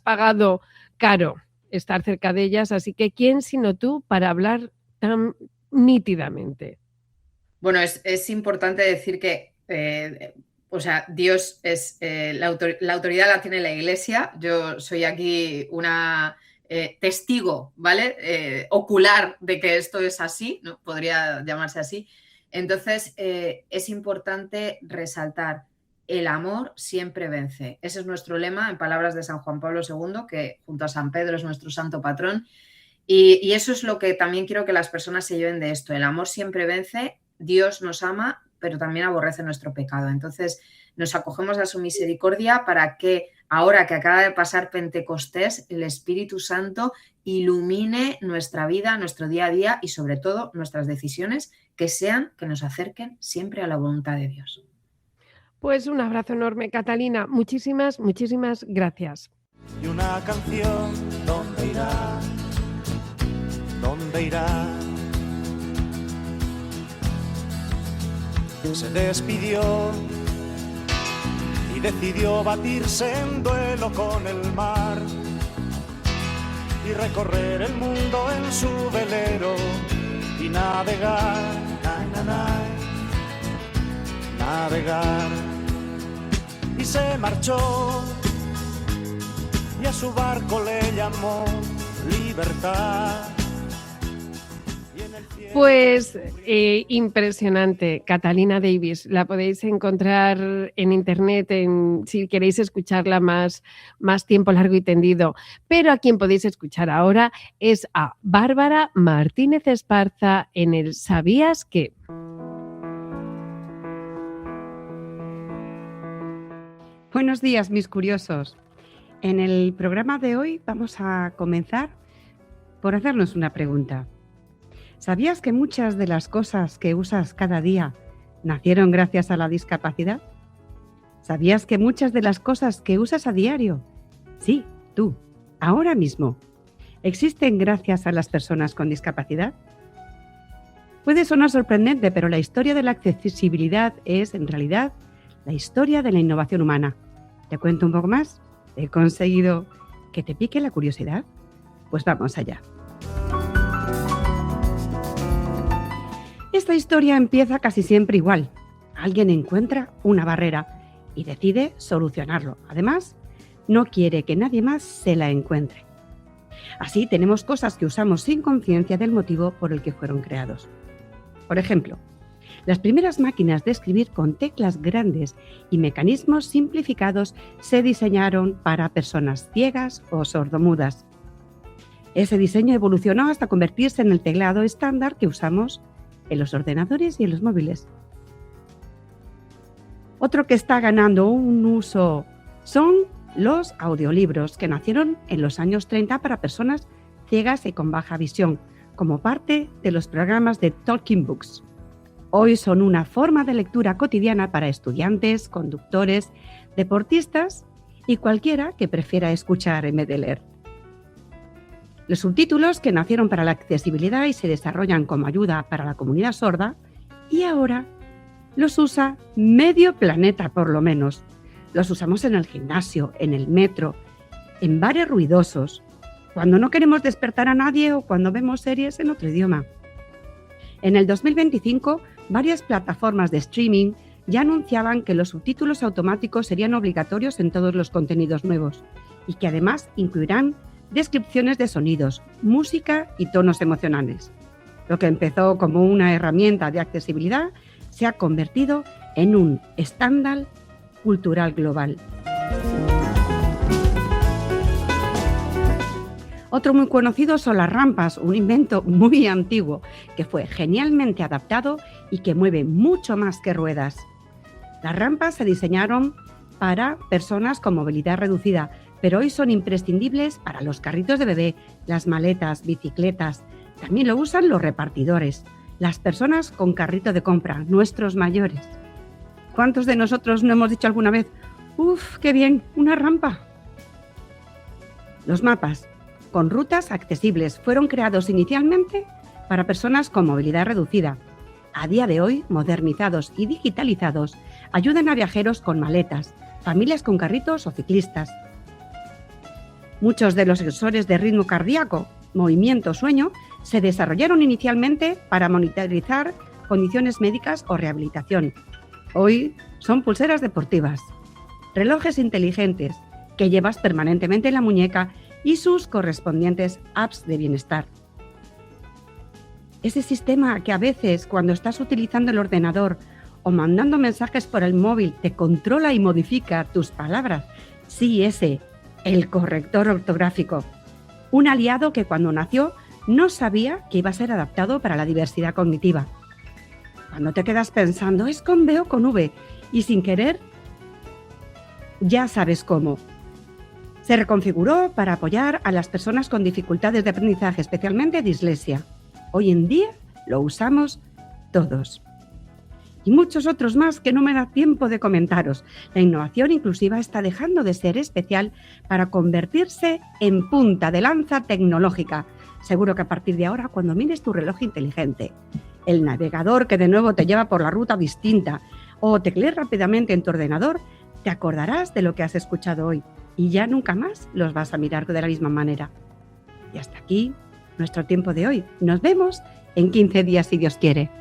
pagado caro estar cerca de ellas, así que ¿quién sino tú para hablar tan nítidamente? Bueno, es importante decir que Dios es la autoridad la tiene la Iglesia. Yo soy aquí una testigo, ¿vale? Ocular de que esto es así, ¿no? Podría llamarse así. Entonces, es importante resaltar, el amor siempre vence. Ese es nuestro lema, en palabras de San Juan Pablo II, que junto a San Pedro es nuestro santo patrón. Y eso es lo que también quiero que las personas se lleven de esto. El amor siempre vence, Dios nos ama, pero también aborrece nuestro pecado. Entonces, nos acogemos a su misericordia para que ahora que acaba de pasar Pentecostés, el Espíritu Santo ilumine nuestra vida, nuestro día a día y sobre todo nuestras decisiones, que nos acerquen siempre a la voluntad de Dios. Pues un abrazo enorme, Catalina. Muchísimas, muchísimas gracias. Y una canción, ¿dónde irá? ¿Dónde irá? Se despidió y decidió batirse en duelo con el mar y recorrer el mundo en su velero y navegar, navegar. Y se marchó y a su barco le llamó libertad. Pues impresionante, Catalina Davis. La podéis encontrar en internet si queréis escucharla más tiempo largo y tendido. Pero a quien podéis escuchar ahora es a Bárbara Martínez Esparza en el ¿Sabías qué? Buenos días, mis curiosos. En el programa de hoy vamos a comenzar por hacernos una pregunta. ¿Sabías que muchas de las cosas que usas cada día nacieron gracias a la discapacidad? ¿Sabías que muchas de las cosas que usas a diario, sí, tú, ahora mismo, existen gracias a las personas con discapacidad? Puede sonar sorprendente, pero la historia de la accesibilidad es, en realidad, la historia de la innovación humana. ¿Te cuento un poco más? ¿He conseguido que te pique la curiosidad? Pues vamos allá. Esta historia empieza casi siempre igual. Alguien encuentra una barrera y decide solucionarlo. Además, no quiere que nadie más se la encuentre. Así tenemos cosas que usamos sin conciencia del motivo por el que fueron creados. Por ejemplo, las primeras máquinas de escribir con teclas grandes y mecanismos simplificados se diseñaron para personas ciegas o sordomudas. Ese diseño evolucionó hasta convertirse en el teclado estándar que usamos en los ordenadores y en los móviles. Otro que está ganando un uso son los audiolibros, que nacieron en los años 30 para personas ciegas y con baja visión, como parte de los programas de Talking Books. Hoy son una forma de lectura cotidiana para estudiantes, conductores, deportistas y cualquiera que prefiera escuchar en vez de leer. Los subtítulos, que nacieron para la accesibilidad y se desarrollan como ayuda para la comunidad sorda, y ahora los usa medio planeta por lo menos. Los usamos en el gimnasio, en el metro, en bares ruidosos, cuando no queremos despertar a nadie o cuando vemos series en otro idioma. En el 2025, varias plataformas de streaming ya anunciaban que los subtítulos automáticos serían obligatorios en todos los contenidos nuevos y que además incluirán descripciones de sonidos, música y tonos emocionales. Lo que empezó como una herramienta de accesibilidad se ha convertido en un estándar cultural global. Otro muy conocido son las rampas, un invento muy antiguo que fue genialmente adaptado y que mueve mucho más que ruedas. Las rampas se diseñaron para personas con movilidad reducida, pero hoy son imprescindibles para los carritos de bebé, las maletas, bicicletas. También lo usan los repartidores, las personas con carrito de compra, nuestros mayores. ¿Cuántos de nosotros no hemos dicho alguna vez, ¡uf, qué bien, una rampa! Los mapas, con rutas accesibles, fueron creados inicialmente para personas con movilidad reducida. A día de hoy, modernizados y digitalizados, ayudan a viajeros con maletas, familias con carritos o ciclistas. Muchos de los sensores de ritmo cardíaco, movimiento, sueño, se desarrollaron inicialmente para monitorizar condiciones médicas o rehabilitación. Hoy son pulseras deportivas, relojes inteligentes que llevas permanentemente en la muñeca y sus correspondientes apps de bienestar. Ese sistema que a veces, cuando estás utilizando el ordenador o mandando mensajes por el móvil, te controla y modifica tus palabras. Sí, ese, el corrector ortográfico. Un aliado que cuando nació no sabía que iba a ser adaptado para la diversidad cognitiva. Cuando te quedas pensando, ¿es con B o con V? Y sin querer, ya sabes cómo. Se reconfiguró para apoyar a las personas con dificultades de aprendizaje, especialmente dislexia. Hoy en día lo usamos todos. Y muchos otros más que no me da tiempo de comentaros. La innovación inclusiva está dejando de ser especial para convertirse en punta de lanza tecnológica. Seguro que a partir de ahora, cuando mires tu reloj inteligente, el navegador que de nuevo te lleva por la ruta distinta o teclees rápidamente en tu ordenador, te acordarás de lo que has escuchado hoy y ya nunca más los vas a mirar de la misma manera. Y hasta aquí nuestro tiempo de hoy. Nos vemos en 15 días si Dios quiere.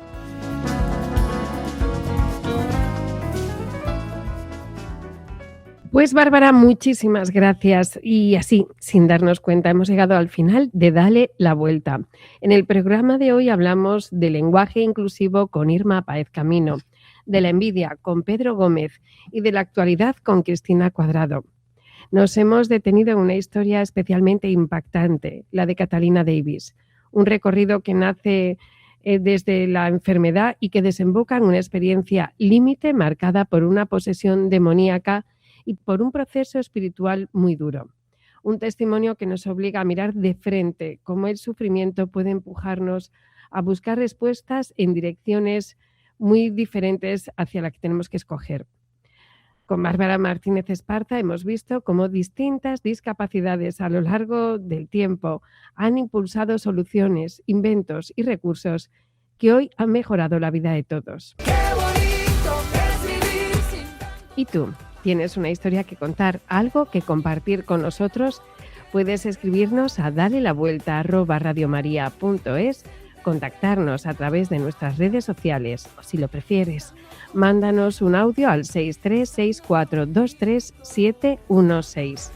Pues Bárbara, muchísimas gracias. Y así, sin darnos cuenta, hemos llegado al final de Dale la Vuelta. En el programa de hoy hablamos de lenguaje inclusivo con Irma Páez Camino, de la envidia con Pedro Gómez y de la actualidad con Cristina Cuadrado. Nos hemos detenido en una historia especialmente impactante, la de Catalina Davis, un recorrido que nace desde la enfermedad y que desemboca en una experiencia límite marcada por una posesión demoníaca y por un proceso espiritual muy duro. Un testimonio que nos obliga a mirar de frente cómo el sufrimiento puede empujarnos a buscar respuestas en direcciones muy diferentes hacia la que tenemos que escoger. Con Bárbara Martínez Esparza hemos visto cómo distintas discapacidades a lo largo del tiempo han impulsado soluciones, inventos y recursos que hoy han mejorado la vida de todos. ¿Y tú? ¿Tienes una historia que contar, algo que compartir con nosotros? Puedes escribirnos a dalelavuelta@radiomaria.es contactarnos a través de nuestras redes sociales o, si lo prefieres, mándanos un audio al 636423716.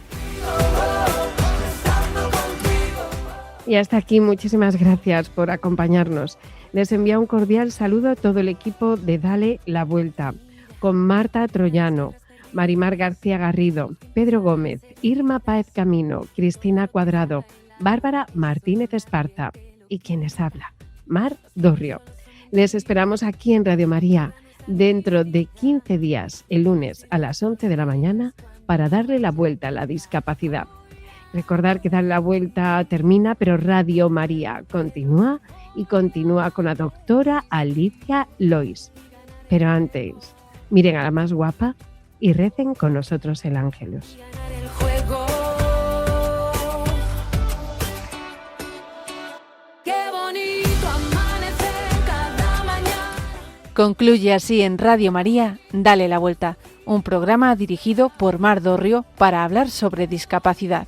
Y hasta aquí, muchísimas gracias por acompañarnos. Les envía un cordial saludo a todo el equipo de Dale la Vuelta, con Marta Troyano, Marimar García Garrido, Pedro Gómez, Irma Páez Camino, Cristina Cuadrado, Bárbara Martínez Esparza y quienes habla, Mar Dorrio. Les esperamos aquí en Radio María dentro de 15 días, el lunes a las 11 de la mañana, para darle la vuelta a la discapacidad. Recordar que Dar la Vuelta termina, pero Radio María continúa y continúa con la doctora Alicia Lois. Pero antes, miren a la más guapa y recen con nosotros el Ángelus. Concluye así en Radio María, Dale la Vuelta, un programa dirigido por Mar Dorrio para hablar sobre discapacidad.